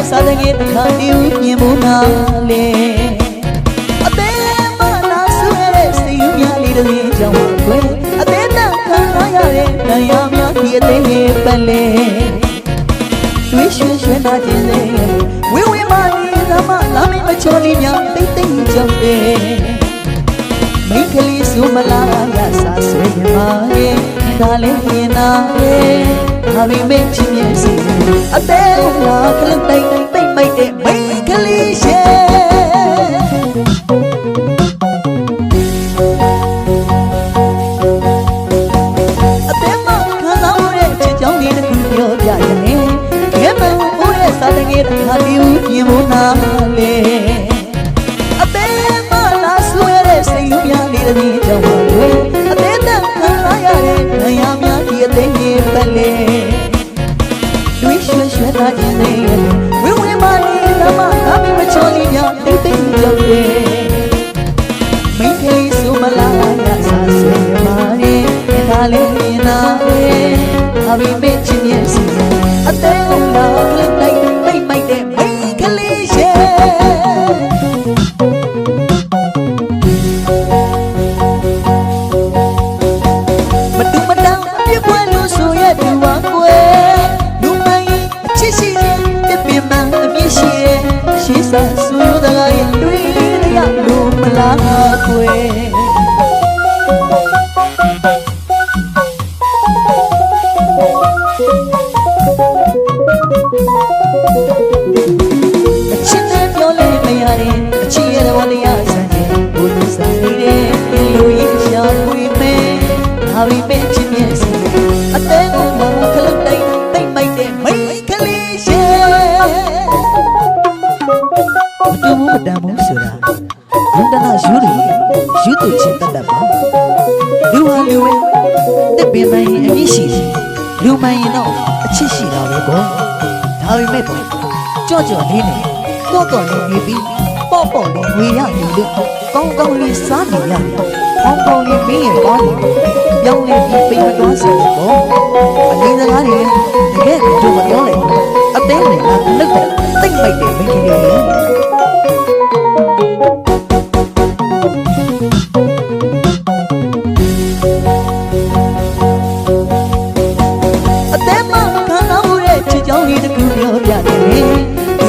စားတဲ့ငါဒီဦးမြင်ဖို့နာလေအသေးမနာဆူရတဲ့စိတ်ယူများလေးတွေကြောင့်ခွဲအသေးနဲ့ခံရတဲ့တရားများဒီအသေးရဲ့ပတ်လေတွေးရွှင်ရွှင်နာခြင်းလေဝေဝေမာနီလာမလာမမချော်လေးများတိတ်တိတ်ကြောင့်လေမိကလေးစုမလာရစားဆွေးမှာရဲ့ဒါလေးရင်နာရဲ့ဟာမင်းမင်းချင်းရဲ့စီအသေးလာကလေးတိတ်တိတ်မိုက်တဲ့မိကလေးရဲ့အသေးမခံစားရတဲ့ချစ်ကြောင်းလေးတစ်ခုပြောပြရင်ခဲမဦးရဲ့စားတဲ့ငယ်ခါဒီဦးပြင်ဖို့နာလေအသေးမလာဆူရတဲ့စိတ်ယူများလေးတစ်ကြောင့်ပါလေအသေးနဲ့ခံရတဲ့တရားများဒီအသေးရဲ့ပတ်လေတွေးရွှင်ရွှင်သားခြင်းတွေဝိဝိမာနီလာမငါမမချော်လေးများတိတ်တိတ်ကြောက်လေမိတ်ကလေးစုမလာရစားဆွေးမာရဲ့ဒါလေးမြင်နာရဲ့ဟာမင်းမင်းချင်းရဲ့စီအသေးလာကလေးတိတ်တိတ်မိုက်တဲ့မိတ်ကလေးရဲ့မတူမတန်ပြပွဲလို့ဆိုရတူပါကွယ်လူမိုင်းအချစ်ရှိတဲ့ပြပြမှန်အမြင့်ရှိရဲ့ရှိစားဆူတကားရဲ့တွေးရလို့မလားကွယ်ယူသူချင်းတတ်ပါလူဟာလူပဲတစ်ပင်တိုင်းအမြင့်ရှိတယ်လူမိုင်းရင်တော့အချစ်ရှိတာပဲပေါ့ဒါပေမဲ့ပေါ့ကြော့ကြော့လေးနဲ့တော့တော့လေးနေပြီးပေါ့ပေါ့လေးဝေရနေလို့ကောင်းကောင်းလေးစားနေရတယ်ကောင်းကောင်းလေးမင်းရဲ့ကောင်းနေလို့ရောင်းနေပြီးပိတ်မသွားစေပေါ့အလေးစကားတွေတကယ်တို့မပြောလိုက်အသေးနဲ့ငါလှုပ်တယ်